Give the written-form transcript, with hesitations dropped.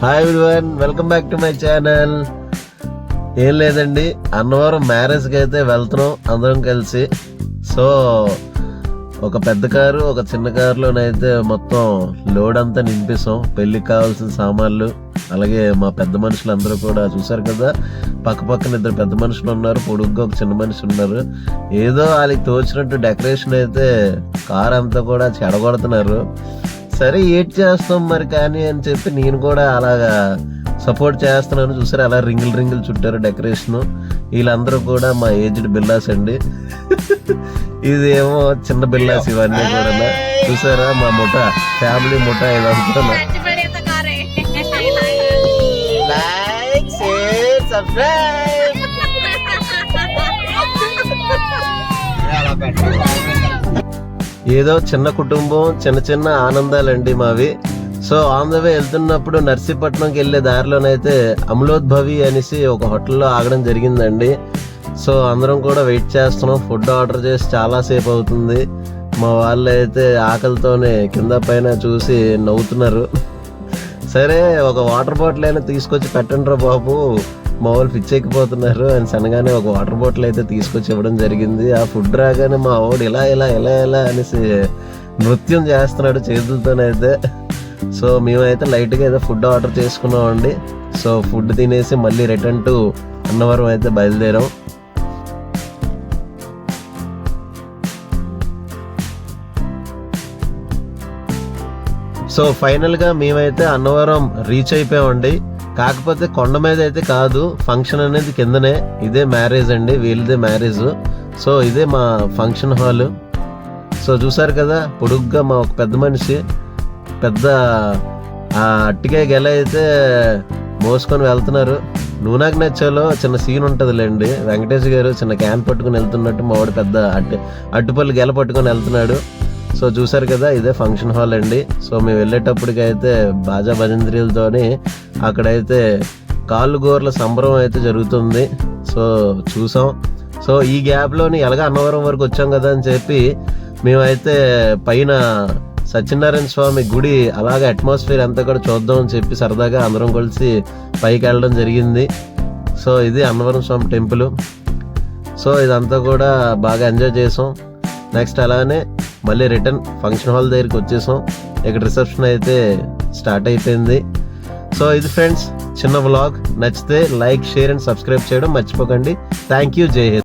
Hi everyone, welcome back to my channel. ఏం లేదండి, అన్నవరం మ్యారేజ్కి అయితే వెళ్తున్నాం అందరం కలిసి. సో ఒక పెద్ద కారు ఒక చిన్న కారులోనైతే మొత్తం లోడ్ అంతా నింపిస్తాం. పెళ్ళికి కావాల్సిన సామాన్లు, అలాగే మా పెద్ద మనుషులు అందరూ కూడా చూసారు కదా, పక్క పక్కన ఇద్దరు పెద్ద మనుషులు ఉన్నారు, పొడుగ్గా ఒక చిన్న మనిషి ఉన్నారు. ఏదో వాళ్ళకి తోచినట్టు డెకరేషన్ అయితే కార్ అంతా కూడా చెడగొడుతున్నారు. సరే ఏడ్ చేస్తాం మరి కానీ అని చెప్పి నేను కూడా అలాగా సపోర్ట్ చేస్తున్నాను. చూసారు అలా రింగులు చుట్టారు డెకరేషను. వీళ్ళందరూ కూడా మా ఏజ్డ్ బిల్లాస్ అండి. ఇదేమో చిన్న బిల్లాస్, ఇవన్నీ కూడా చూసారా మా ముఠా, ఫ్యామిలీ ముఠా ఇదంతా. ఏదో చిన్న కుటుంబం, చిన్న చిన్న ఆనందాలండి మావి. సో ఆన్ ద వే వెళ్తున్నప్పుడు నర్సీపట్నంకి వెళ్ళే దారిలోనైతే అమలోద్భవి అనేసి ఒక హోటల్లో ఆగడం జరిగిందండి. సో అందరం కూడా వెయిట్ చేస్తున్నాం. ఫుడ్ ఆర్డర్ చేసి చాలాసేపు అవుతుంది. మా వాళ్ళు అయితే ఆకలితోనే కింద పైన చూసి నవ్వుతున్నారు. సరే ఒక వాటర్ బాటిల్ అయినా తీసుకొచ్చి పెట్టండి రా బాబు, మా వాళ్ళు పిచ్చెక్కిపోతున్నారు అని అనగానే ఒక వాటర్ బాటిల్ అయితే తీసుకొచ్చి ఇవ్వడం జరిగింది. ఆ ఫుడ్ రాగానే మా వాడు ఇలా ఇలా ఇలా ఇలా అనేసి నృత్యం చేస్తున్నాడు చేతులతోనైతే. సో మేమైతే లైట్గా ఏదో ఫుడ్ ఆర్డర్ చేసుకున్నామండి. సో ఫుడ్ తినేసి మళ్ళీ రిటర్న్ టు అన్నవరం అయితే బయలుదేరాం. సో ఫైనల్గా మేమైతే అన్నవరం రీచ్ అయిపోయామండి. కాకపోతే కొండ మీద అయితే కాదు, ఫంక్షన్ అనేది కిందనే. ఇదే మ్యారేజ్ అండి, వీళ్ళదే మ్యారేజ్. సో ఇదే మా ఫంక్షన్ హాల్. సో చూసారు కదా, పొడుగ్గా మా ఒక పెద్ద మనిషి పెద్ద అట్టికాయ గెల అయితే మోసుకొని వెళ్తున్నారు. నువ్వు నాకు నచ్చాలో చిన్న సీన్ ఉంటుందిలేండి. వెంకటేష్ గారు చిన్న క్యాన్ పట్టుకుని వెళ్తున్నట్టు మా వాడు పెద్ద అట్టుపల్లి గెల పట్టుకొని వెళ్తున్నాడు. సో చూసారు కదా, ఇదే ఫంక్షన్ హాల్ అండి. సో మేము వెళ్ళేటప్పటికైతే బాజా భజంత్రీలతోని అక్కడైతే కాళ్ళు గోర్ల సంబరం అయితే జరుగుతుంది. సో చూసాం. సో ఈ గ్యాప్లోని ఎలాగ అన్నవరం వరకు వచ్చాం కదా అని చెప్పి మేమైతే పైన సత్యనారాయణ స్వామి గుడి అలాగే అట్మాస్ఫియర్ అంతా కూడా చూద్దాం అని చెప్పి సరదాగా అందరం కలిసి పైకి వెళ్ళడం జరిగింది. సో ఇది అన్నవరం స్వామి టెంపుల్. సో ఇదంతా కూడా బాగా ఎంజాయ్ చేసాం. నెక్స్ట్ అలానే మళ్ళీ రిటర్న్ ఫంక్షన్ హాల్ దగ్గరికి వచ్చేసాం. ఇక్కడ రిసెప్షన్ అయితే స్టార్ట్ అయిపోయింది. సో ఇది ఫ్రెండ్స్ చిన్న వ్లాగ్. నచ్చితే లైక్, షేర్ అండ్ సబ్స్క్రైబ్ చేయడం మర్చిపోకండి. Thank you. జై హింద్.